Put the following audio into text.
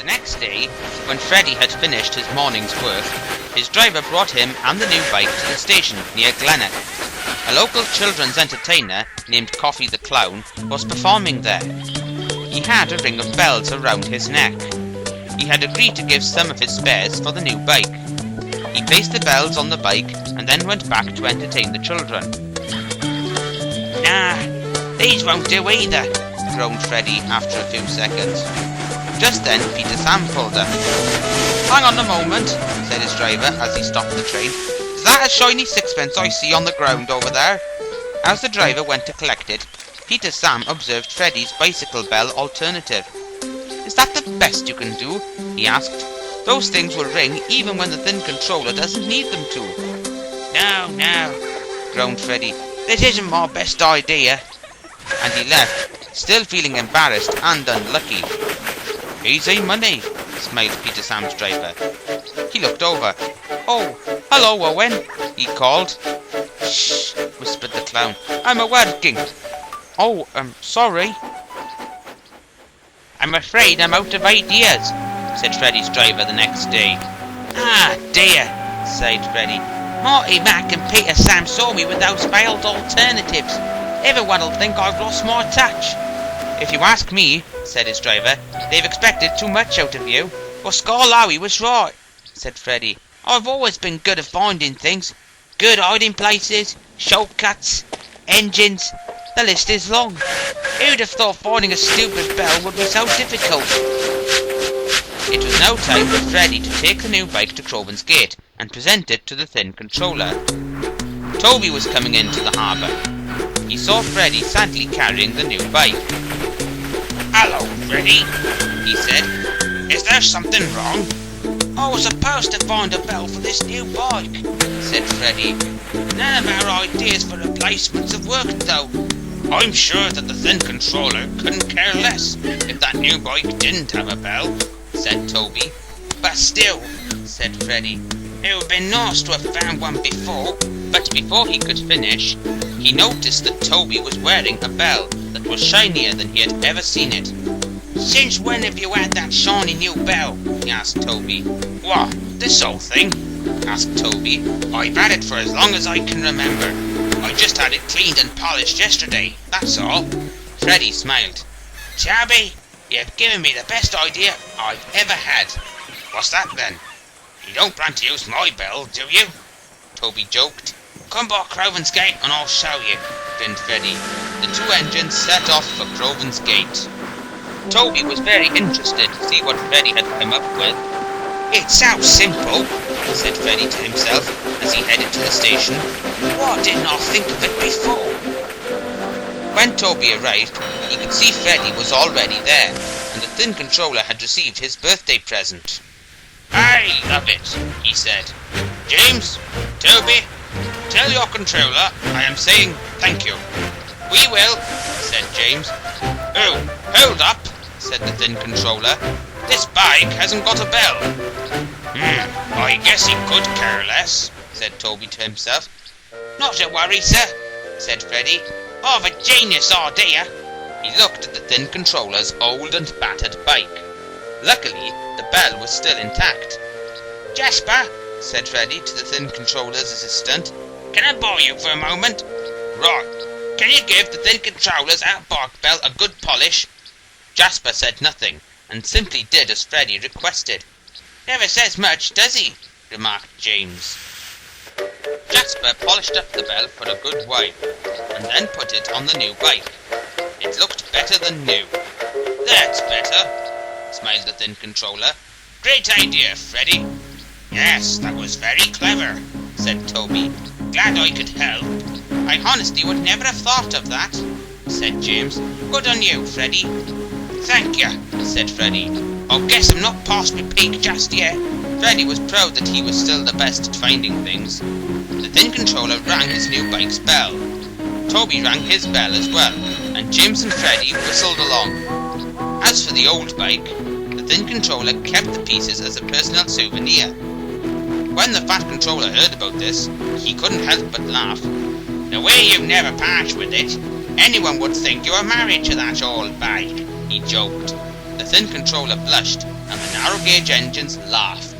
The next day, when Freddy had finished his morning's work, his driver brought him and the new bike to the station near Glennet. A local children's entertainer named Coffee the Clown was performing there. He had a ring of bells around his neck. He had agreed to give some of his spares for the new bike. He placed the bells on the bike and then went back to entertain the children. "Nah, these won't do either," groaned Freddy after a few seconds. Just then, Peter Sam pulled up. "Hang on a moment," said his driver as he stopped the train. "Is that a shiny sixpence I see on the ground over there?" As the driver went to collect it, Peter Sam observed Freddy's bicycle bell alternative. "Is that the best you can do?" he asked. "Those things will ring even when the thin controller doesn't need them to." No, groaned Freddy. "This isn't my best idea." And he left, still feeling embarrassed and unlucky. "Easy money," smiled Peter Sam's driver. He looked over. "Oh, hello, Owen," he called. "Shh," whispered the clown. "I'm a-working." "Oh, sorry." "I'm afraid I'm out of ideas," said Freddy's driver the next day. "Ah, dear," sighed Freddy. "Marty Mac and Peter Sam saw me with those failed alternatives. Everyone'll think I've lost my touch." "If you ask me," said his driver, "they've expected too much out of you." "Well, Scarlowy was right," said Freddy. "I've always been good at finding things. Good hiding places, shortcuts, engines. The list is long. Who'd have thought finding a stupid bell would be so difficult?" It was now time for Freddy to take the new bike to Crovan's Gate and present it to the thin controller. Toby was coming into the harbour. He saw Freddy sadly carrying the new bike. "Hello, Freddy," he said. "Is there something wrong?" "I was supposed to find a bell for this new bike," said Freddy. "None of our ideas for replacements have worked though." "I'm sure that the thin controller couldn't care less if that new bike didn't have a bell," said Toby. "But still," said Freddy, "it would have been nice to have found one before." But before he could finish, he noticed that Toby was wearing a bell that was shinier than he had ever seen it. "Since when have you had that shiny new bell?" he asked Toby. "What, this old thing?" asked Toby. "I've had it for as long as I can remember. I just had it cleaned and polished yesterday, that's all." Freddy smiled. "Toby, you've given me the best idea I've ever had." "What's that then?" "You don't plan to use my bell, do you?" Toby joked. "Come by Crovan's Gate and I'll show you," grinned Freddy. The two engines set off for Crovan's Gate. Toby was very interested to see what Freddy had come up with. "It's so simple," said Freddy to himself as he headed to the station. "Why didn't I think of it before?" When Toby arrived, he could see Freddy was already there, and the thin controller had received his birthday present. "I love it," he said. "James, Toby, tell your controller I am saying thank you." "We will," said James. "Oh, hold up," said the thin controller. "This bike hasn't got a bell." I guess he could care less," said Toby to himself. "Not to worry, sir," said Freddy. "I've a genius idea." He looked at the thin controller's old and battered bike. Luckily, the bell was still intact. "Jasper," said Freddy to the thin controller's assistant, "can I borrow you for a moment?" "Right. Can you give the thin controller's out-bike bell a good polish?" Jasper said nothing, and simply did as Freddy requested. "Never says much, does he?" remarked James. Jasper polished up the bell for a good while, and then put it on the new bike. It looked better than new. "That's better," smiled the thin controller. "Great idea, Freddy." "Yes, that was very clever," said Toby. "Glad I could help." "I honestly would never have thought of that," said James. "Good on you, Freddy." "Thank you," said Freddy. "I guess I'm not past my peak just yet." Freddy was proud that he was still the best at finding things. The thin controller rang his new bike's bell. Toby rang his bell as well, and James and Freddy whistled along. As for the old bike, the thin controller kept the pieces as a personal souvenir. When the fat controller heard about this, he couldn't help but laugh. "The way you never part with it, anyone would think you were married to that old bike," he joked. The thin controller blushed and the narrow gauge engines laughed.